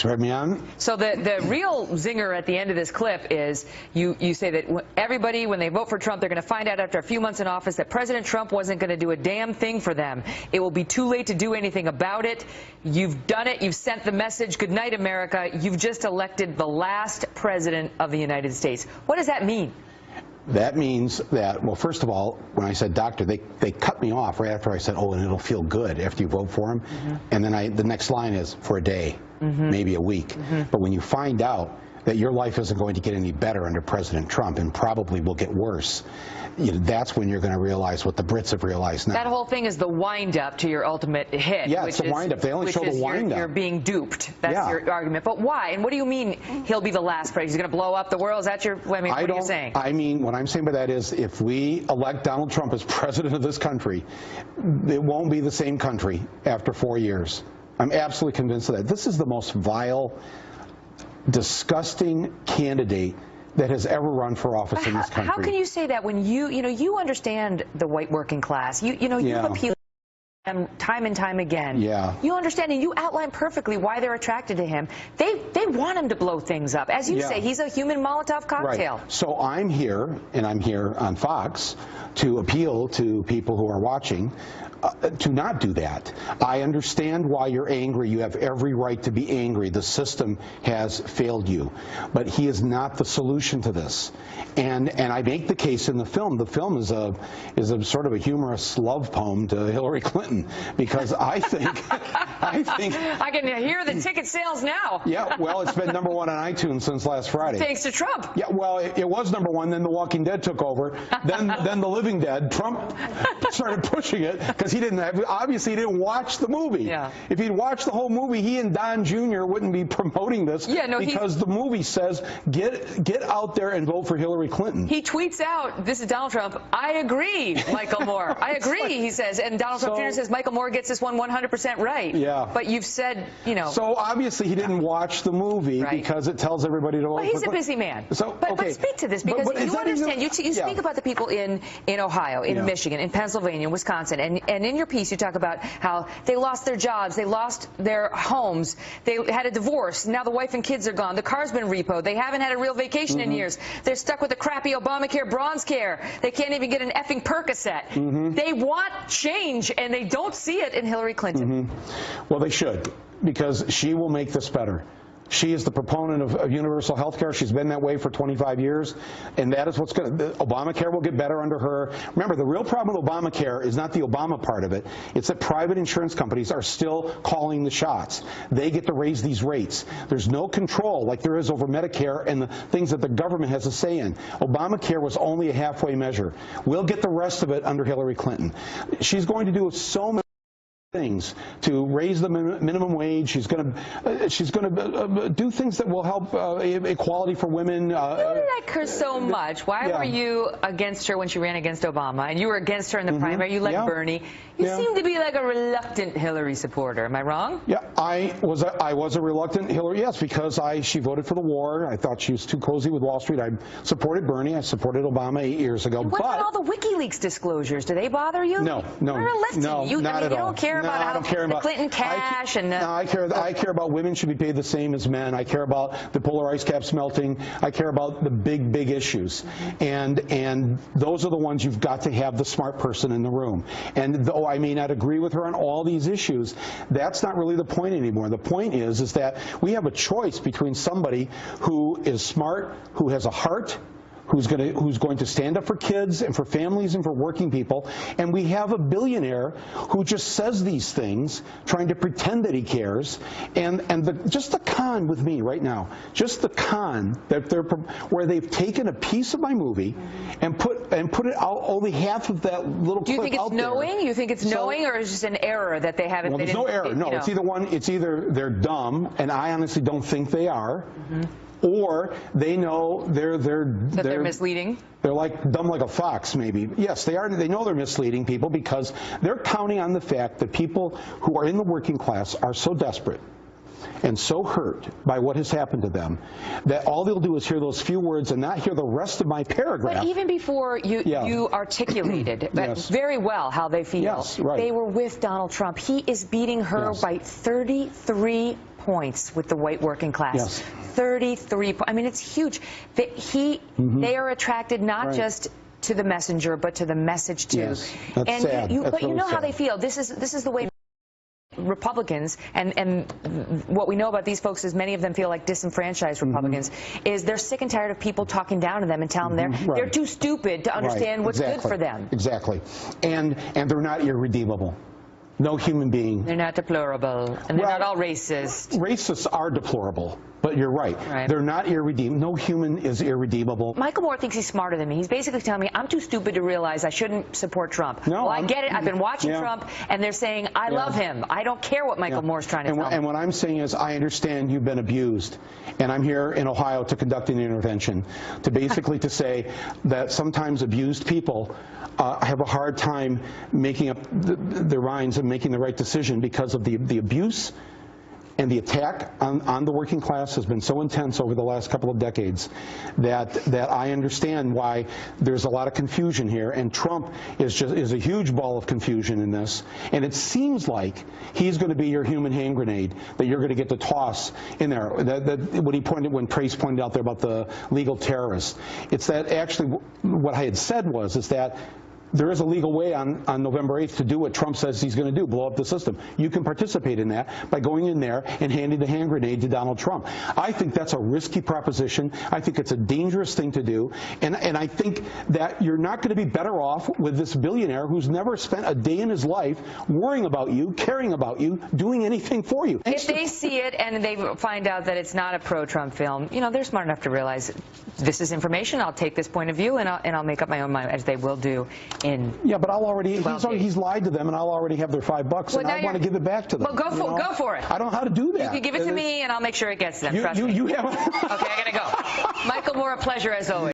Right, me on? So the real zinger at the end of this clip is you say that everybody, when they vote for Trump, they're going to find out after a few months in office that President Trump wasn't going to do a damn thing for them. It will be too late to do anything about it. You've done it. You've sent the message. Good night, America. You've just elected the last president of the United States. What does that mean? That means that, well, first of all, when I said doctor, they cut me off right after I said, oh, and it'll feel good after you vote for him. And then the next line is for a day, maybe a week. But when you find out that your life isn't going to get any better under President Trump and probably will get worse, that's when you're going to realize what the Brits have realized now. That whole thing is the wind-up to your ultimate hit. Yeah, it's the wind-up. They only show the wind-up. You're being duped. That's your argument. But why? And what do you mean he'll be the last president? He's going to blow up the world? Is that your, I mean, what are you saying? I mean, what I'm saying by that is if we elect Donald Trump as president of this country, it won't be the same country after 4 years. I'm absolutely convinced of that. This is the most vile, disgusting candidate that has ever run for office in this country. How can you say that when you understand the white working class? You've appealed to them time and time again. You understand, and you outline perfectly why they're attracted to him. They want him to blow things up. As you say, he's a human Molotov cocktail. Right. So I'm here, and I'm here on Fox to appeal to people who are watching to not do that. I understand why you're angry. You have every right to be angry. The system has failed you. But he is not the solution to this. And I make the case in the film. The film is a sort of a humorous love poem to Hillary Clinton, because I think I can hear the ticket sales now. Yeah, well, it's been #1 on iTunes since last Friday. Thanks to Trump. Yeah, well, it was #1. Then The Walking Dead took over. Then The Living Dead. Trump started pushing it because he obviously he didn't watch the movie. Yeah. If he'd watched the whole movie, he and Don Jr. wouldn't be promoting this. Because the movie says get out there and vote for Hillary Clinton. He tweets out, "This is Donald Trump. I agree, Michael Moore. I agree," he says. And Donald Trump Jr. says, "Michael Moore gets this one 100% right." Yeah. But you've said, So obviously he didn't watch the movie because it tells everybody to vote. Well, he's a busy man. So, but speak to this, because you understand. You speak about the people in Ohio, in Michigan, in Pennsylvania, Wisconsin, and in your piece you talk about how they lost their jobs, they lost their homes, they had a divorce, now the wife and kids are gone, the car's been repoed, they haven't had a real vacation in years, they're stuck with the crappy Obamacare bronze care, they can't even get an effing Percocet. They want change, and they don't see it in Hillary Clinton. Well, they should, because she will make this better. She is the proponent of universal health care. She's been that way for 25 years, and that is what's going to, Obamacare will get better under her. Remember, the real problem with Obamacare is not the Obama part of it. It's that private insurance companies are still calling the shots. They get to raise these rates. There's no control like there is over Medicare and the things that the government has a say in. Obamacare was only a halfway measure. We'll get the rest of it under Hillary Clinton. She's going to do so many things to raise the minimum wage. She's going to do things that will help equality for women. You like her so much. Why were you against her when she ran against Obama? And you were against her in the primary. You like Bernie. You seem to be like a reluctant Hillary supporter. Am I wrong? Yeah, I was a reluctant Hillary. Yes, because she voted for the war. I thought she was too cozy with Wall Street. I supported Bernie. I supported Obama 8 years ago. And what about all the WikiLeaks disclosures? Do they bother you? No, You're a lefty. not at all. You don't care about the Clinton cash I care about women should be paid the same as men. I care about the polar ice caps melting. I care about the big issues, and those are the ones you've got to have the smart person in the room. And though I may not agree with her on all these issues, that's not really the point anymore. The point is that we have a choice between somebody who is smart, who has a heart, who's going to stand up for kids and for families and for working people, and we have a billionaire who just says these things, trying to pretend that he cares, and just the con with me right now, just the con that where they've taken a piece of my movie and put it out, only half of that little clip out there. Do you think it's knowing? You think it's knowing, or is it just an error that they haven't? Well, there's no error. No, it's either they're dumb, and I honestly don't think they are. Or they know they're misleading. They're dumb like a fox, maybe. Yes, they are. They know they're misleading people because they're counting on the fact that people who are in the working class are so desperate and so hurt by what has happened to them that all they'll do is hear those few words and not hear the rest of my paragraph. But even before you articulated very well how they feel, they were with Donald Trump. He is beating her by 33 points with the white working class. 33 points. I mean, it's huge. They are attracted not just to the messenger, but to the message too. That's sad. But you really know how sad. they feel. This is the way Republicans, and what we know about these folks is many of them feel like disenfranchised Republicans, is they're sick and tired of people talking down to them and telling them they're too stupid to understand what's good for them. Exactly. And they're not irredeemable. No human being. They're not deplorable, and they're not all racist. Racists are deplorable, but you're right. They're not irredeemable. No human is irredeemable. Michael Moore thinks he's smarter than me. He's basically telling me I'm too stupid to realize I shouldn't support Trump. No, well, I get it. I've been watching Trump, and they're saying I love him. I don't care what Michael Moore's trying to tell me. And what I'm saying is I understand you've been abused, and I'm here in Ohio to conduct an intervention to basically to say that sometimes abused people have a hard time making up their minds and making the right decision because of the abuse and the attack on the working class has been so intense over the last couple of decades that I understand why there's a lot of confusion here, and Trump is a huge ball of confusion in this, and it seems like he's going to be your human hand grenade that you're going to get to toss in there. When Trace pointed out there about the legal terrorists, it's that actually what I had said is that there is a legal way on November 8th to do what Trump says he's going to do, blow up the system. You can participate in that by going in there and handing the hand grenade to Donald Trump. I think that's a risky proposition. I think it's a dangerous thing to do. And I think that you're not going to be better off with this billionaire who's never spent a day in his life worrying about you, caring about you, doing anything for you. If they see it and they find out that it's not a pro-Trump film, you know, they're smart enough to realize this is information. I'll take this point of view and I'll make up my own mind, as they will do. But I'll already, he's lied to them, and I'll already have their $5, and I want to give it back to them. Well, go for it. I don't know how to do that. You can give it to me, and I'll make sure it gets them. You have Okay, I gotta go. Michael Moore, a pleasure as always.